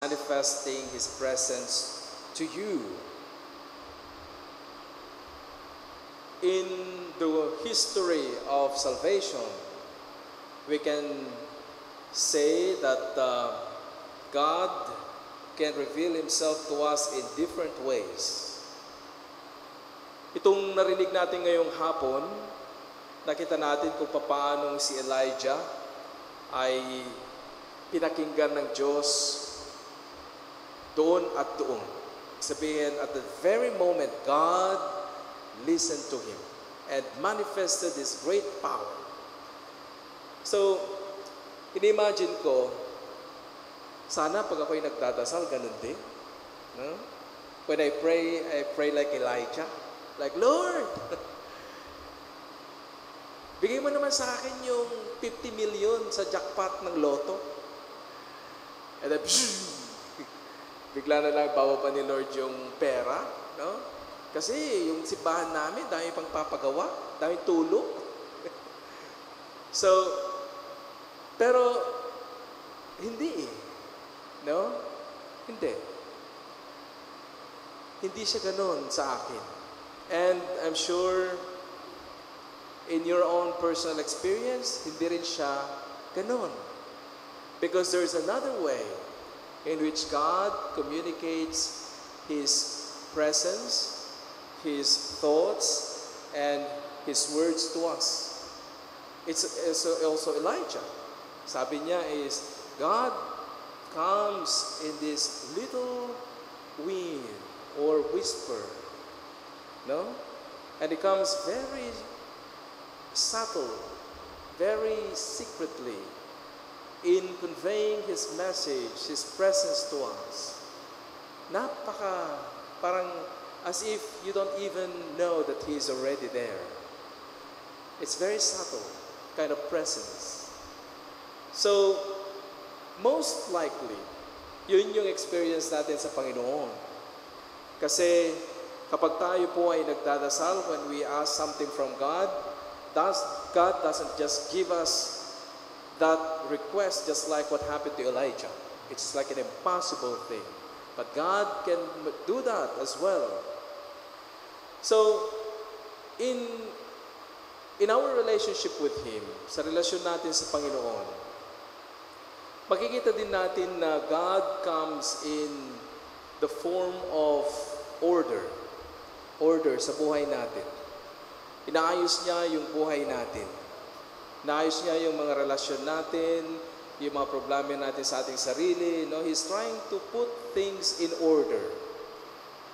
manifesting His presence to you. In the history of salvation, we can say that God can reveal Himself to us in different ways. Itong narinig natin ngayong hapon, nakita natin kung paano si Elijah ay pinakinggan ng Diyos doon at doon. Sabihin, at the very moment, God listened to him and manifested His great power. So, inimagine ko, sana pag ako'y nagdadasal, ganun din. No? When I pray like Elijah. Like, Lord, bigay mo naman sa akin yung 50 million sa jackpot ng loto. And then, bigla na lang bawa pa ni Lord yung pera. No? Kasi yung simbahan namin, dami pang papagawa, dami tulong. So, pero, hindi eh. No? Hindi. Hindi siya ganun sa akin. And I'm sure, in your own personal experience, hindi rin siya ganun. Because there's another way in which God communicates His presence, His thoughts, and His words to us. It's also Elijah. Sabi niya is, God comes in this little wind or whisper. No? And it comes very subtle, very secretly in conveying His message, His presence to us. Parang as if you don't even know that He is already there. It's very subtle kind of presence. So, most likely, yun yung experience natin sa Panginoon. Kasi, kapag tayo po ay nagdadasal, when we ask something from God, God doesn't just give us that request just like what happened to Elijah. It's like an impossible thing. But God can do that as well. So, in our relationship with Him, sa relasyon natin sa Panginoon, makikita din natin na God comes in the form of order sa buhay natin. Inaayos niya yung buhay natin. Inaayos niya yung mga relasyon natin, yung mga problema natin sa ating sarili. No? He's trying to put things in order.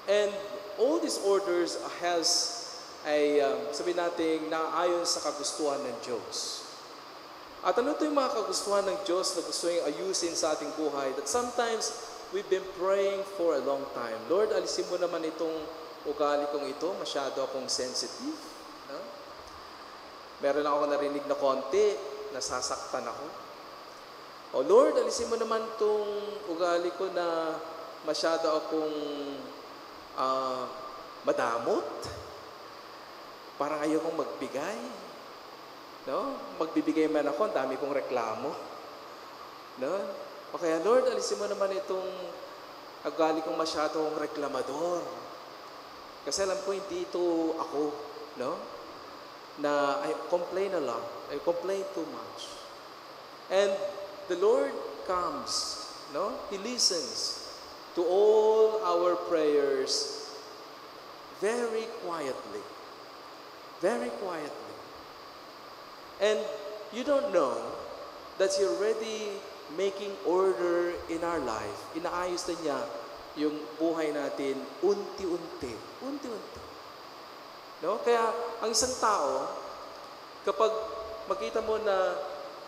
And all these orders has sabihin natin, naayon sa kagustuhan ng Diyos. At ano ito yung mga kagustuhan ng Diyos na gusto yung ayusin sa ating buhay? That sometimes we've been praying for a long time. Lord, alisin mo naman itong ugali kong ito, masyado akong sensitive. No? Meron ako narinig na konti, nasasaktan ako. O Lord, alisin mo naman itong ugali ko na masyado akong madamot. Parang ayaw kong magbigay. No? Magbibigay man ako, ang dami kong reklamo. No? O kaya, Lord, alisin mo naman itong ugali kong masyado akong reklamador. Kasi alam ko, hindi ito ako, no? Na I complain a lot. I complain too much. And the Lord comes, no? He listens to all our prayers very quietly. Very quietly. And you don't know that He's already making order in our life. Inaayos na niya yung buhay natin unti-unti. Unti-unti. No? Kaya, ang isang tao, kapag makita mo na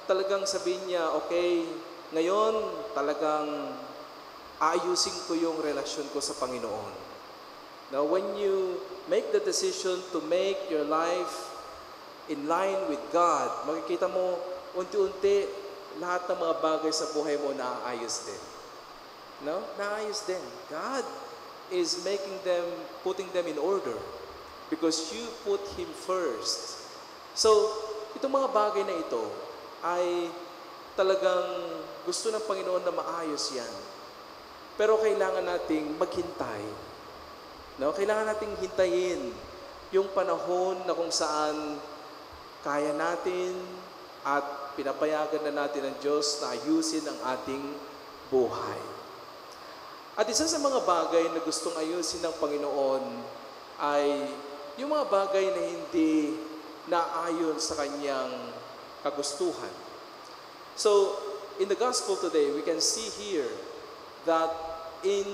talagang sabihin niya, okay, ngayon talagang aayusin ko yung relasyon ko sa Panginoon. Now, when you make the decision to make your life in line with God, makikita mo, unti-unti, lahat ng mga bagay sa buhay mo naaayos din. No? Naayos din. God is putting them in order because you put Him first. So, itong mga bagay na ito ay talagang gusto ng Panginoon na maayos yan. Pero kailangan nating maghintay. No? Kailangan nating hintayin yung panahon na kung saan kaya natin at pinapayagan na natin ng Diyos na ayusin ang ating buhay. At isa sa mga bagay na gustong ayusin ng Panginoon ay yung mga bagay na hindi naayon sa kanyang kagustuhan. So, in the gospel today, we can see here that in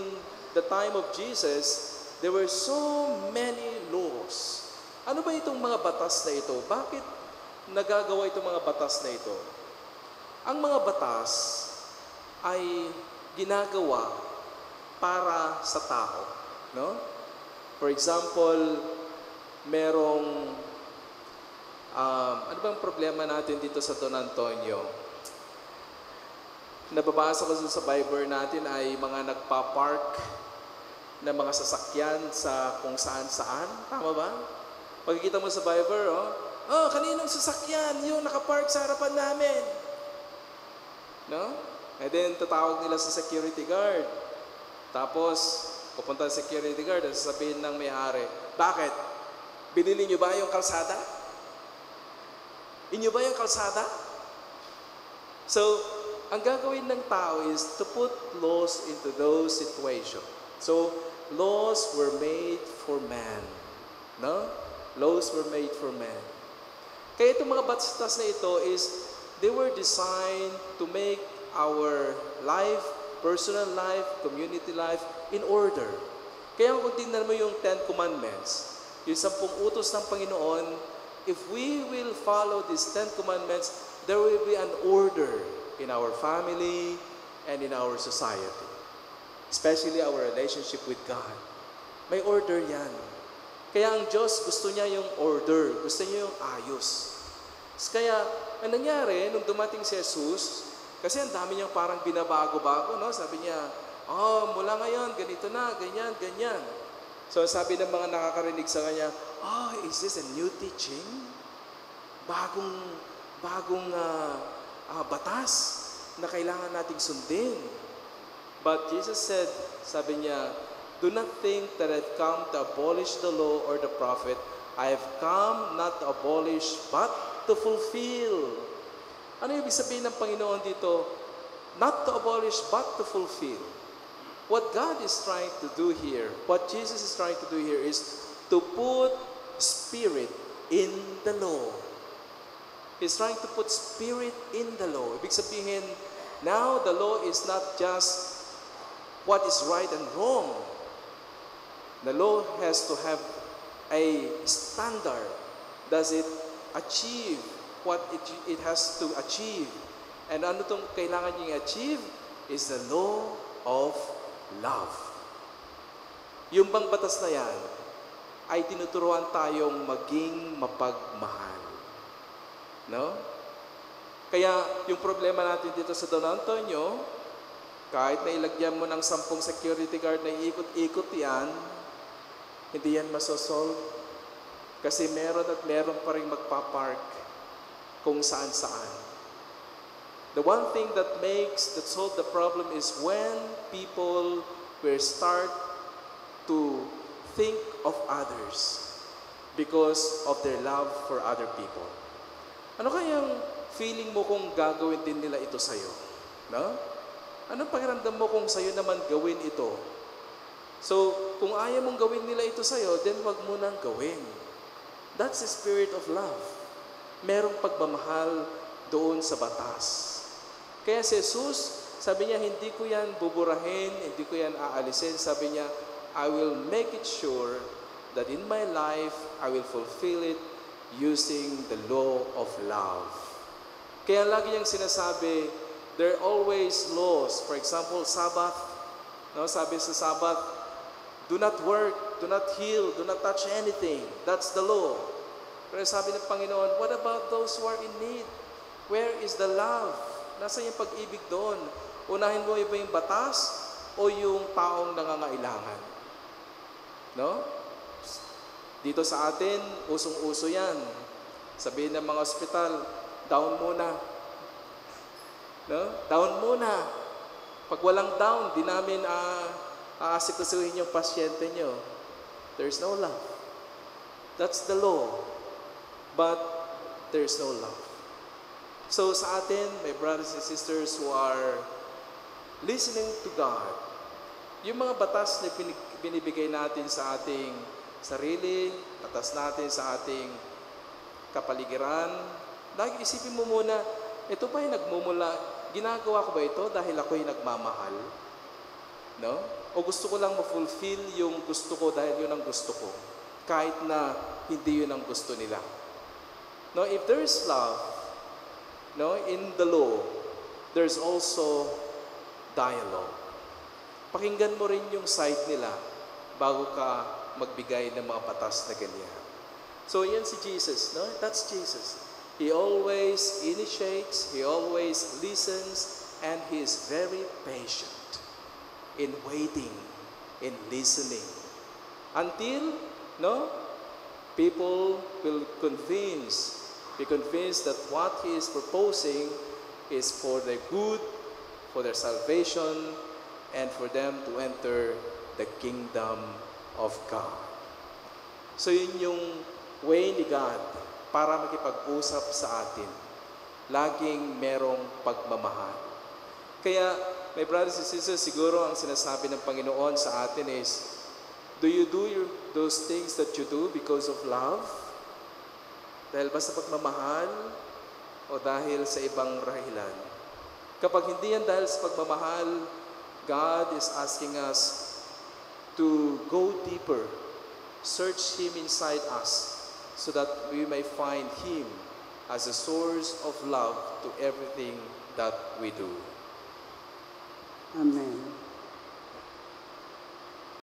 the time of Jesus, there were so many laws. Ano ba itong mga batas na ito? Bakit nagagawa itong mga batas na ito? Ang mga batas ay ginagawa para sa tao, no? For example, merong ano bang problema natin dito sa Don Antonio? Nababasa ko sa Bible natin ay mga nagpa-park na mga sasakyan sa kung saan-saan. Tama ba? Pagkikita mo sa Bible, kaninong sasakyan yung nakapark sa harapan namin? No? And then, tatawag nila sa security guard. Tapos, pupunta sa security guard at sasabihin ng may-ari, bakit? Binili niyo ba yung kalsada? Inyo ba yung kalsada? So, ang gagawin ng tao is to put laws into those situations. So, laws were made for man. No? Laws were made for man. Kaya itong mga batas na ito is, they were designed to make our life, personal life, community life, in order. Kaya kung tingnan mo yung 10 Commandments, yung 10 utos ng Panginoon, if we will follow these 10 Commandments, there will be an order in our family and in our society. Especially our relationship with God. May order yan. Kaya ang Diyos gusto niya yung order, gusto niya yung ayos. Kaya, ang nangyari, nung dumating si Jesus, kasi ang dami niyang parang binabago-bago, no? Sabi niya, mula ngayon, ganito na, ganyan, ganyan. So sabi ng mga nakakarinig sa kanya, is this a new teaching? Bagong batas na kailangan nating sundin. But Jesus said, sabi niya, do not think that I've come to abolish the law or the prophet. I have come not to abolish, but to fulfill. Ano ibig sabihin ng Panginoon dito? Not to abolish, but to fulfill. What God is trying to do here, what Jesus is trying to do here is to put spirit in the law. He's trying to put spirit in the law. Ibig sabihin, now the law is not just what is right and wrong. The law has to have a standard. Does it achieve what it has to achieve? And ano itong kailangan niyang achieve is the law of love. Yung bang batas na yan ay tinuturuan tayong maging mapagmahal. No? Kaya yung problema natin dito sa Don Antonio, kahit na ilagyan mo ng 10 security guard na iikot-ikot yan, hindi yan masosolve. Kasi meron at meron pa rin magpapark kung saan-saan. The one thing that solve the problem is when people will start to think of others because of their love for other people. Ano kayang feeling mo kung gagawin din nila ito sa'yo? No? Anong pakiramdam mo kung sa'yo naman gawin ito? So, kung ayaw mong gawin nila ito sa'yo, then wag mo nang gawin. That's the spirit of love. Merong pagmamahal doon sa batas. Kaya si Jesus, sabi niya, hindi ko yan buburahin, hindi ko yan aalisin. Sabi niya, I will make it sure that in my life, I will fulfill it using the law of love. Kaya lagi niyang sinasabi, there are always laws. For example, Sabbath. No, sabi sa Sabbath, do not work, do not heal, do not touch anything. That's the law. Pero sabi ng Panginoon, what about those who are in need? Where is the love? Nasaan yung pag-ibig doon? Unahin mo ba yung batas o yung taong nangangailangan? No? Dito sa atin, usong-uso yan. Sabihin ng mga ospital, down muna. No? Down muna. Pag walang down, di namin aasikasuhin yung pasyente nyo. There's no love. That's the law. But there's no love. So sa atin, my brothers and sisters who are listening to God, yung mga batas na binibigay natin sa ating sarili, batas natin sa ating kapaligiran, lagi isipin mo muna, ito ba yung nagmumula, ginagawa ko ba ito dahil ako'y nagmamahal? No? O gusto ko lang ma-fulfill yung gusto ko dahil yun ang gusto ko, kahit na hindi yun ang gusto nila. No, if there is love, no, in the law, there's also dialogue. Pakinggan mo rin yung side nila bago ka magbigay ng mga batas na ganyan. So yan si Jesus, no? That's Jesus. He always initiates, He always listens, and He is very patient in waiting, in listening. Until, no, people will be convinced that what He is proposing is for their good, for their salvation, and for them to enter the kingdom of God. So yun yung way ni God para makipag-usap sa atin. Laging merong pagmamahal. Kaya, my brothers and sisters, siguro ang sinasabi ng Panginoon sa atin is, do you do those things that you do because of love? Dahil ba sa pagmamahal o dahil sa ibang rahilan? Kapag hindi yan dahil sa pagmamahal, God is asking us to go deeper, search Him inside us, so that we may find Him as a source of love to everything that we do. Amen.